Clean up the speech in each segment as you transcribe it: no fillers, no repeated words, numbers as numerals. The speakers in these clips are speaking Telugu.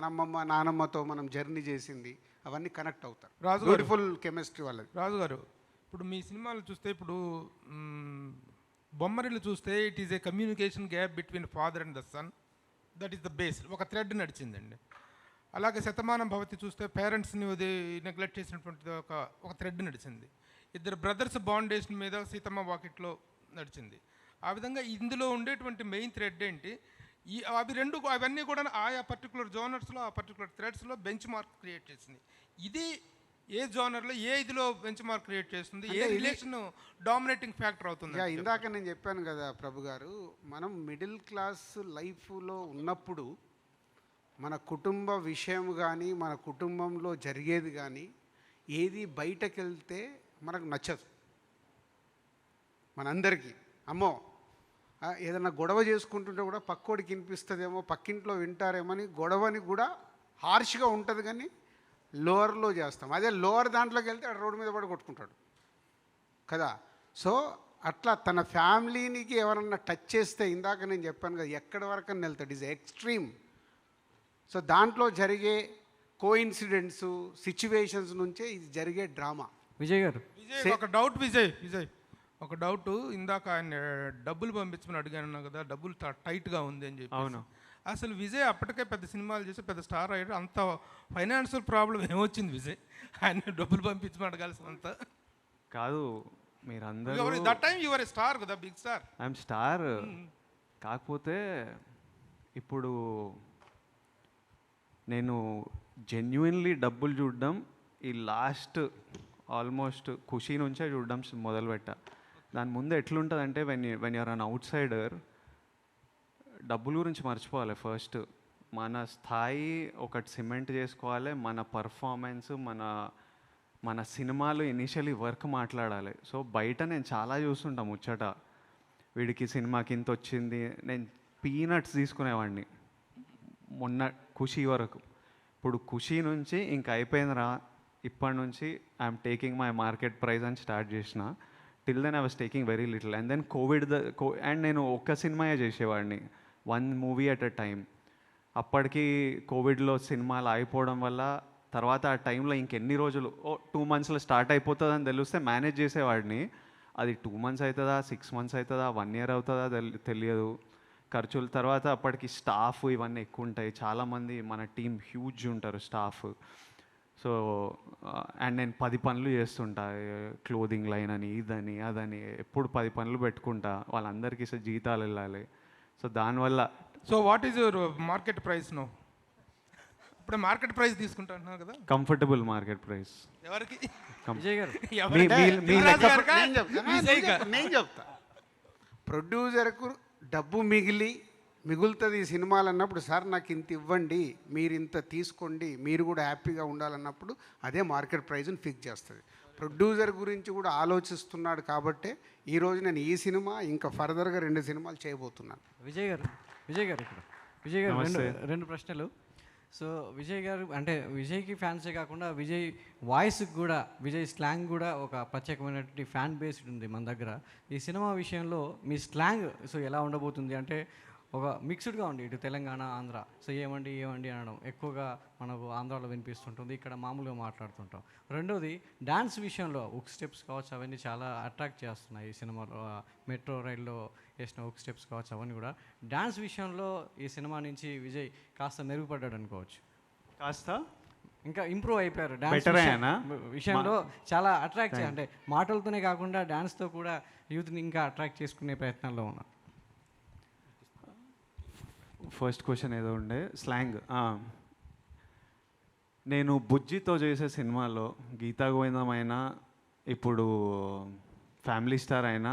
అమ్మమ్మ నానమ్మతో మనం జర్నీ చేసింది అవన్నీ కనెక్ట్ అవుతారు. రాజు బ్యూటిఫుల్ కెమిస్ట్రీ వాళ్ళది. రాజు గారు, ఇప్పుడు మీ సినిమాలు చూస్తే ఇప్పుడు బొమ్మరిల్లు చూస్తే it is a communication gap between father and the son. That is the base, ఒక థ్రెడ్ నడిచిందండి. అలాగే శతమానం భవతి చూస్తే పేరెంట్స్ని నెగ్లెక్ట్ చేసినటువంటి ఒక థ్రెడ్ నడిచింది. ఇద్దరు బ్రదర్స్ బాండేషన్ మీద సీతమ్మ వాకిట్లో నడిచింది. ఆ విధంగా ఇందులో ఉండేటువంటి మెయిన్ థ్రెడ్ ఏంటి? అవన్నీ కూడా ఆయా పర్టికులర్ జోనర్స్లో, ఆ పర్టికులర్ థ్రెడ్స్లో బెంచ్ మార్క్ క్రియేట్ చేసింది. ఇది ఏ జోనర్లో ఇదిలో బెంచ్ మార్క్ క్రియేట్ చేస్తుంది, ఏ రిలేషన్ డామినేటింగ్ ఫ్యాక్టర్ అవుతుంది? ఇందాక నేను చెప్పాను కదా ప్రభు గారు, మనం మిడిల్ క్లాస్ లైఫ్లో ఉన్నప్పుడు మన కుటుంబ విషయం కానీ, మన కుటుంబంలో జరిగేది కానీ ఏది బయటకు వెళ్తే మనకు నచ్చదు. మనందరికీ అమ్మో ఏదైనా గొడవ చేసుకుంటుంటే కూడా పక్కోడికి వినిపిస్తుందేమో, పక్కింట్లో వింటారేమని గొడవని కూడా హార్ష్గా ఉంటుంది, కానీ లోవర్లో చేస్తాం. అదే లోవర్ దాంట్లోకి వెళ్తే రోడ్డు మీద పడి కొట్టుకుంటాడు కదా. సో అట్లా తన ఫ్యామిలీనికి ఎవరన్నా టచ్ చేస్తే, ఇందాక నేను చెప్పాను కదా, ఎక్కడి వరకు అని వెళ్తాడు, ఈజ్ ఎక్స్ట్రీమ్. సో దాంట్లో జరిగే కోఇన్సిడెంట్స్, సిచ్యువేషన్స్ నుంచే ఇది జరిగే డ్రామా. విజయ్ గారు, ఒక డౌట్ విజయ్ ఒక డౌట్. ఇందాక ఆయన డబ్బులు పంపించమని అడిగాను కదా, డబ్బులు టైట్గా ఉంది అని చెప్పి. అవును. అసలు విజయ్ అప్పటికే పెద్ద సినిమాలు చేసి పెద్ద స్టార్ అయ్యాడు. అంత ఫైనాన్షియల్ ప్రాబ్లం ఏమొచ్చింది విజయ్? ఆయన డబ్బులు పంపించమని అడగాల్సినంత కాదు. మీరందరూ that time your A star కదా, బిగ్ స్టార్. I'm star. కాకపోతే ఇప్పుడు నేను జెన్యున్లీ డబ్బులు చూడడం ఈ లాస్ట్ ఆల్మోస్ట్ ఖుషీ నుంచే చూడడం మొదలుపెట్టా. దాని ముందు ఎట్లుంటుందంటే when you're an outsider, డబ్బుల గురించి మర్చిపోవాలి. ఫస్ట్ మన స్థాయి ఒకటి సిమెంట్ చేసుకోవాలి, మన పర్ఫార్మెన్స్, మన సినిమాలు ఇనిషియలీ వర్క్ మాట్లాడాలి. సో బయట నేను చాలా చూస్తుంటా ముచ్చట, వీడికి సినిమాకి ఇంత వచ్చింది. నేను పీనట్స్ తీసుకునేవాడిని మొన్న ఖుషీ వరకు. ఇప్పుడు ఖుషీ నుంచి ఇంక అయిపోయిందిరా, ఇప్పటి నుంచి I'm taking my market price అని స్టార్ట్ చేసిన. Till then I was taking very little. And then and నేను ఒక్క సినిమాయే చేసేవాడిని, 1 మూవీ అట్ ఎ టైం. అప్పటికి కోవిడ్లో సినిమాలు అయిపోవడం వల్ల తర్వాత ఆ టైంలో ఇంకెన్ని రోజులు 2 మంత్స్లో స్టార్ట్ అయిపోతుందని తెలిస్తే మేనేజ్ చేసేవాడిని. అది 2 మంత్స్ అవుతుందా, 6 మంత్స్ అవుతుందా, 1 ఇయర్ అవుతుందా తెలియదు. ఖర్చులు తర్వాత అప్పటికి స్టాఫ్ ఇవన్నీ ఎక్కువ ఉంటాయి. చాలామంది మన టీం హ్యూజ్ ఉంటారు స్టాఫ్. సో అండ్ నేను 10 పనులు చేస్తుంటా, క్లోదింగ్ లైన్ అని, ఇదని అదని, ఎప్పుడు 10 పనులు పెట్టుకుంటా. వాళ్ళందరికీ జీతాలు వెళ్ళాలి. సో దానివల్ల. So what is your market price no? ఇప్పుడు మార్కెట్ ప్రైస్ తీసుకుంటున్నాను కదా, కంఫర్టబుల్ మార్కెట్ ప్రైస్. ఎవరికి? విజయ్ గారు, నేను చెప్తా. ప్రొడ్యూసర్కు డబ్బు మిగులుతుంది ఈ సినిమాలు అన్నప్పుడు, సార్ నాకు ఇంత ఇవ్వండి, మీరు ఇంత తీసుకోండి, మీరు కూడా హ్యాపీగా ఉండాలన్నప్పుడు అదే మార్కెట్ ప్రైజ్ని ఫిక్స్ చేస్తుంది. ప్రొడ్యూసర్ గురించి కూడా ఆలోచిస్తున్నాడు కాబట్టే ఈరోజు నేను ఈ సినిమా ఇంకా ఫర్దర్గా 2 సినిమాలు చేయబోతున్నాను. విజయ్ గారు ఇక్కడ విజయ్ గారు రెండు ప్రశ్నలు. సో విజయ్ గారు అంటే విజయ్కి ఫ్యాన్సే కాకుండా విజయ్ వాయిస్కి కూడా, విజయ్ స్లాంగ్ కూడా ఒక ప్రత్యేకమైనటువంటి ఫ్యాన్ బేస్ ఉంది మన దగ్గర. ఈ సినిమా విషయంలో మీ స్లాంగ్ సో ఎలా ఉండబోతుంది అంటే ఒక మిక్స్డ్గా ఉంది, ఇటు తెలంగాణ ఆంధ్ర. సో ఏమండి అనడం ఎక్కువగా మనకు ఆంధ్రాలో వినిపిస్తుంటుంది, ఇక్కడ మామూలుగా మాట్లాడుతుంటాం. రెండోది డ్యాన్స్ విషయంలో ఉక్ స్టెప్స్ కావచ్చు, అవన్నీ చాలా అట్రాక్ట్ చేస్తున్నాయి ఈ సినిమాలో. మెట్రో రైల్లో వేసిన ఉక్ స్టెప్స్ కావచ్చు, అవన్నీ కూడా డ్యాన్స్ విషయంలో ఈ సినిమా నుంచి విజయ్ కాస్త మెరుగుపడ్డాడు అనుకోవచ్చు. కాస్త ఇంకా ఇంప్రూవ్ అయిపోయారు డ్యాన్స్ విషయంలో. చాలా అట్రాక్ట్ అంటే మాటలతోనే కాకుండా డ్యాన్స్తో కూడా యూత్ని ఇంకా అట్రాక్ట్ చేసుకునే ప్రయత్నాల్లో ఉన్నారు. ఫస్ట్ క్వశ్చన్ ఏదో ఉండే స్లాంగ్. నేను బుజ్జితో చేసే సినిమాలో గీతా గోవిందం అయినా, ఇప్పుడు ఫ్యామిలీ స్టార్ అయినా,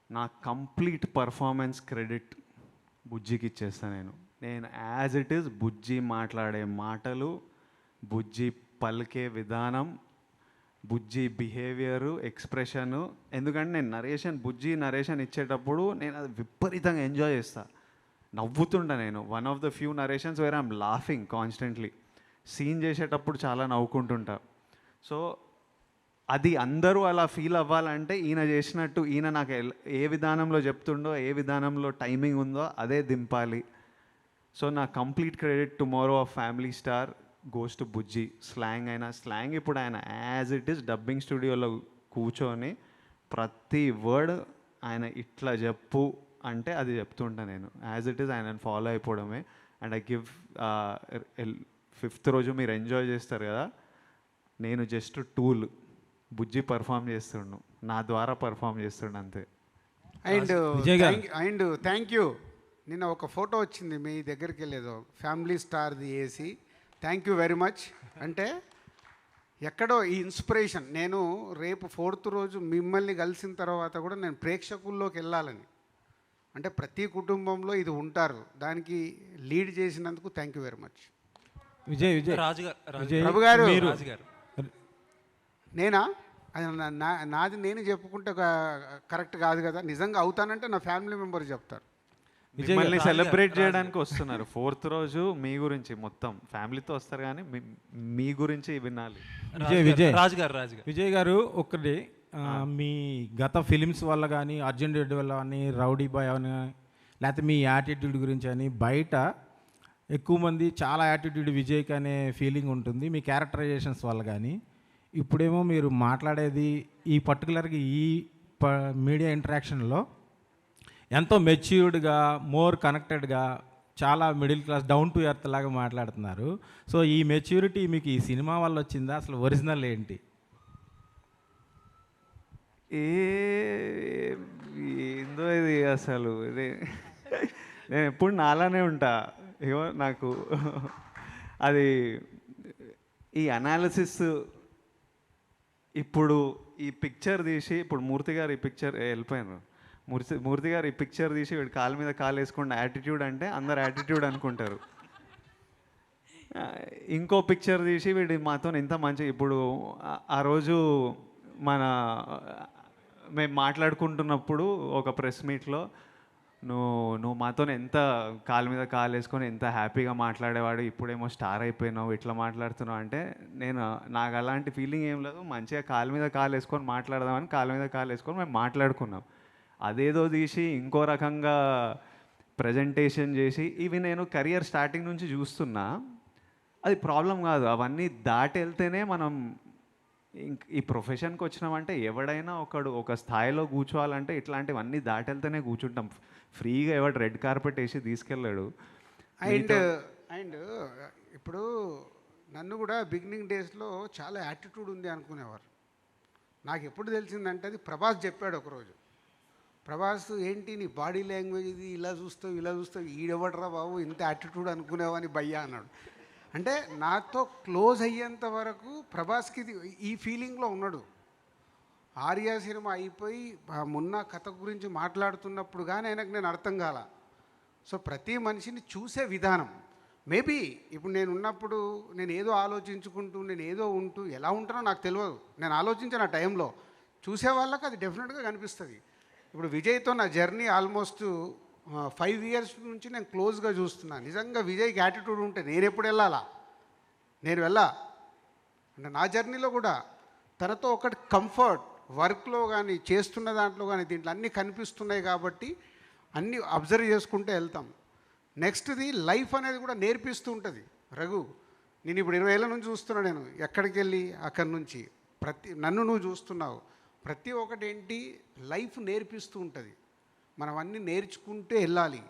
నా కంప్లీట్ పర్ఫార్మెన్స్ క్రెడిట్ బుజ్జికి ఇచ్చేస్తాను. నేను యాజ్ ఇట్ ఈస్ బుజ్జి మాట్లాడే మాటలు, బుజ్జి పలికే విధానం, బుజ్జి బిహేవియరు, ఎక్స్ప్రెషను. ఎందుకంటే నేను బుజ్జి నరేషన్ ఇచ్చేటప్పుడు నేను అది విపరీతంగా ఎంజాయ్ చేస్తాను, నవ్వుతుంటా. నేను one of the few narrations where I'm laughing constantly. Scene చేసేటప్పుడు చాలా నవ్వుకుంటుంటా. సో అది అందరూ అలా ఫీల్ అవ్వాలంటే ఈయన చేసినట్టు, ఈయన నాకు ఏ విధానంలో చెప్తుండో, ఏ విధానంలో టైమింగ్ ఉందో అదే దింపాలి. సో నా complete credit tomorrow of family star goes to Bujji. Slang అయినా స్లాంగ్ ఇప్పుడు ఆయన యాజ్ ఇట్ ఈస్ డబ్బింగ్ స్టూడియోలో కూర్చొని ప్రతి వర్డ్ ఆయన ఇట్లా చెప్పు అంటే అది చెప్తుంటా నేను. యాజ్ ఇట్ ఈస్ ఆయనను ఫాలో అయిపోవడమే. అండ్ ఐ గివ్ 5th రోజు మీరు ఎంజాయ్ చేస్తారు కదా, నేను జస్ట్ టూల్. బుజ్జి పర్ఫామ్ చేస్తుండు, నా ద్వారా పర్ఫామ్ చేస్తుండు అంతే. And thank you. నిన్న ఒక ఫోటో వచ్చింది మీ దగ్గరికి వెళ్ళేదో ఫ్యామిలీ స్టార్ది వేసి. Thank you very much. అంటే ఎక్కడో ఈ ఇన్స్పిరేషన్, నేను రేపు 4th రోజు మిమ్మల్ని కలిసిన తర్వాత కూడా నేను ప్రేక్షకుల్లోకి వెళ్ళాలని, అంటే ప్రతి కుటుంబంలో ఇది ఉంటారు, దానికి లీడ్ చేసినందుకు thank you very much. Vijay Prabhu garu, Raju గారు నేనా అది నాది నేను చెప్పుకుంటే కరెక్ట్ కాదు కదా. నిజంగా అవుతానంటే నా ఫ్యామిలీ మెంబర్ చెప్తారు. మిమ్మల్ని సెలబ్రేట్ చేయడానికి వస్తున్నారు 4th రోజు. మీ గురించి మొత్తం ఫ్యామిలీతో వస్తారు కానీ మీ గురించి వినాలి. విజయ్ గారు ఒకటి మీ గత ఫిలిమ్స్ వల్ల కానీ, అర్జున్ రెడ్డి వల్ల కానీ, రౌడీ బాయ్ అని, లేకపోతే మీ యాటిట్యూడ్ గురించి అని బయట ఎక్కువ మంది చాలా యాటిట్యూడ్ విజయ్కి అనే ఫీలింగ్ ఉంటుంది మీ క్యారెక్టరైజేషన్స్ వల్ల. కానీ ఇప్పుడేమో మీరు మాట్లాడేది ఈ పర్టికులర్గా ఈ మీడియా ఇంటరాక్షన్లో ఎంతో మెచ్యూర్డ్గా, మోర్ కనెక్టెడ్గా, చాలా middle class, down to earth లాగా మాట్లాడుతున్నారు. సో ఈ మెచ్యూరిటీ మీకు ఈ సినిమా వల్ల వచ్చిందా? అసలు ఒరిజినల్ ఏంటి? ఏందో ఇది అసలు. ఇది నేను ఎప్పుడు నాలానే ఉంటా. ఏమో నాకు అది ఈ అనాలిసిస్. ఇప్పుడు ఈ పిక్చర్ తీసి, ఇప్పుడు మూర్తి గారు ఈ పిక్చర్ వెళ్ళిపోయినారు. మూర్తి గారు ఈ పిక్చర్ తీసి వీడు కాలు మీద కాలు వేసుకున్న యాటిట్యూడ్ అంటే అందరు యాటిట్యూడ్ అనుకుంటారు. ఇంకో పిక్చర్ తీసి వీడు మాతో ఎంత మంచి. ఇప్పుడు ఆ రోజు మేము మాట్లాడుకుంటున్నప్పుడు ఒక ప్రెస్ మీట్లో నువ్వు మాతో ఎంత కాలు మీద కాలు వేసుకొని ఎంత హ్యాపీగా మాట్లాడేవాడు, ఇప్పుడేమో స్టార్ అయిపోయినావు, ఇట్లా మాట్లాడుతున్నావు అంటే నాకు అలాంటి ఫీలింగ్ ఏం లేదు. మంచిగా కాలు మీద కాలు వేసుకొని మాట్లాడదామని కాలు మీద కాలు వేసుకొని మేము మాట్లాడుకున్నాం. అదేదో తీసి ఇంకో రకంగా ప్రజెంటేషన్ చేసి, ఇవి నేను కెరియర్ స్టార్టింగ్ నుంచి చూస్తున్నా. అది ప్రాబ్లం కాదు. అవన్నీ దాటి వెళ్తేనే మనం ఈ ప్రొఫెషన్కి వచ్చినామంటే ఎవడైనా ఒక స్థాయిలో కూర్చోవాలంటే ఇట్లాంటివన్నీ దాటి వెళ్తేనే కూర్చుంటాం. ఫ్రీగా ఎవడు రెడ్ కార్పెట్ వేసి తీసుకెళ్ళాడు. అండ్ ఇప్పుడు నన్ను కూడా బిగినింగ్ డేస్లో చాలా యాటిట్యూడ్ ఉంది అనుకునేవారు. నాకు ఎప్పుడు తెలిసిందంటే అది ప్రభాస్ చెప్పాడు ఒకరోజు. ప్రభాస్, ఏంటి నీ బాడీ లాంగ్వేజ్ ఇది, ఇలా చూస్తావు ఈడెవడరా బాబు ఇంత యాటిట్యూడ్ అనుకునేవని భయ్యా అన్నాడు. అంటే నాతో క్లోజ్ అయ్యేంత వరకు ప్రభాస్కి ఈ ఫీలింగ్లో ఉన్నాడు. ఆర్యా సినిమా అయిపోయి మొన్న కథ గురించి మాట్లాడుతున్నప్పుడు కానీ ఆయనకు నేను అర్థం కాల. సో ప్రతి మనిషిని చూసే విధానం, మేబీ ఇప్పుడు నేను ఉన్నప్పుడు నేను ఏదో ఆలోచించుకుంటూ నేను ఏదో ఉంటూ ఎలా ఉంటానో నాకు తెలియదు. నేను ఆలోచించిన ఆ టైంలో చూసే వాళ్ళకి అది డెఫినెట్గా కనిపిస్తుంది. ఇప్పుడు విజయ్తో నా జర్నీ ఆల్మోస్ట్ 5 years నుంచి నేను క్లోజ్గా చూస్తున్నాను. నిజంగా విజయ్కి యాటిట్యూడ్ ఉంటే నేను ఎప్పుడు వెళ్ళాలా? నేను వెళ్ళా అంటే నా జర్నీలో కూడా తనతో ఒకటి కంఫర్ట్, వర్క్లో కానీ చేస్తున్న దాంట్లో కానీ దీంట్లో అన్నీ కనిపిస్తున్నాయి కాబట్టి అన్నీ అబ్జర్వ్ చేసుకుంటే వెళ్తాం. నెక్స్ట్ది లైఫ్ అనేది కూడా నేర్పిస్తూ ఉంటుంది. రఘు, నేను ఇప్పుడు 20 ఏళ్ళ నుంచి చూస్తున్నా. నేను ఎక్కడికి వెళ్ళి అక్కడి నుంచి నన్ను నువ్వు చూస్తున్నావు. ప్రతి ఒక్కటి ఏంటి లైఫ్ నేర్పిస్తూ ఉంటుంది. మనం అన్నీ నేర్చుకుంటే వెళ్ళాలి.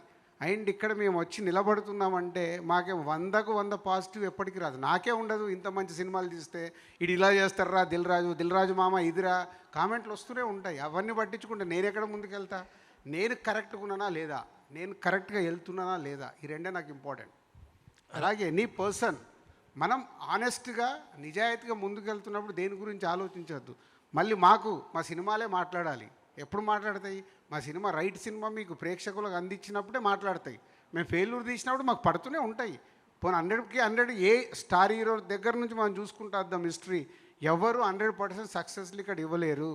అండ్ ఇక్కడ మేము వచ్చి నిలబడుతున్నామంటే మాకే 100కు 100 పాజిటివ్ ఎప్పటికీ రాదు. నాకే ఉండదు. ఇంత మంచి సినిమాలు తీస్తే ఇటు ఇలా చేస్తారా, దిల్రాజు మామ ఇదిరా కామెంట్లు వస్తూనే ఉంటాయి. అవన్నీ పట్టించుకుంటే నేను ఎక్కడ ముందుకెళ్తా? నేను కరెక్ట్గా ఉన్నానా లేదా, నేను కరెక్ట్గా వెళ్తున్నానా లేదా, ఈ రెండే నాకు ఇంపార్టెంట్. అలాగే నీ పర్సన్ మనం ఆనెస్ట్గా నిజాయితీగా ముందుకెళ్తున్నప్పుడు దేని గురించి ఆలోచించవద్దు. మళ్ళీ మా సినిమాలే మాట్లాడాలి. ఎప్పుడు మాట్లాడతాయి? మా సినిమా రైట్ సినిమా మీకు ప్రేక్షకులకు అందించినప్పుడే మాట్లాడతాయి. మేము ఫెయిల్యూర్ తీసినప్పుడు మాకు పడుతూనే ఉంటాయి. పోనీ 100కి 100 ఏ స్టార్ హీరో దగ్గర నుంచి మనం చూసుకుంటూ వద్దాం హిస్టరీ, ఎవరు 100% సక్సెస్లు ఇక్కడ ఇవ్వలేరు.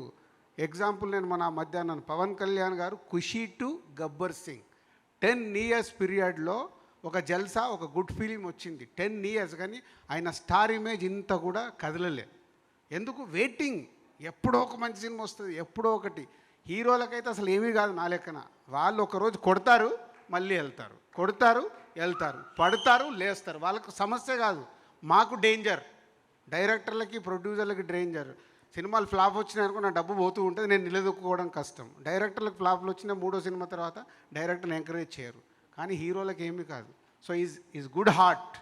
ఎగ్జాంపుల్ నేను మన మధ్యాహ్నం పవన్ కళ్యాణ్ గారు ఖుషీ టు గబ్బర్ సింగ్ 10 years పీరియడ్లో ఒక జల్సా, ఒక గుడ్ ఫీలింగ్ వచ్చింది. 10 years కానీ ఆయన స్టార్ ఇమేజ్ ఇంత కూడా కదలలే. ఎందుకు? వెయిటింగ్. ఎప్పుడో ఒక మంచి సినిమా వస్తుంది, ఎప్పుడో ఒకటి. హీరోలకైతే అసలు ఏమీ కాదు నా లెక్కన. వాళ్ళు ఒకరోజు కొడతారు, మళ్ళీ వెళ్తారు, కొడతారు, వెళ్తారు, పడతారు, లేస్తారు. వాళ్ళకు సమస్య కాదు, మాకు డేంజర్. డైరెక్టర్లకి ప్రొడ్యూసర్లకి డేంజర్. సినిమాలు ఫ్లాప్ వచ్చినాయి అనుకో నా డబ్బు పోతూ ఉంటుంది, నేను నిలదొక్కుకోవడం కష్టం. డైరెక్టర్లకు ఫ్లాప్లు వచ్చిన 3వ సినిమా తర్వాత డైరెక్టర్ని ఎంకరేజ్ చేయరు, కానీ హీరోలకు ఏమీ కాదు. So is good heart.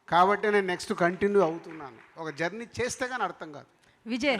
కాబట్టి నేను నెక్స్ట్ కంటిన్యూ అవుతున్నాను. ఒక జర్నీ చేస్తే కానీ అర్థం కాదు. విజయ్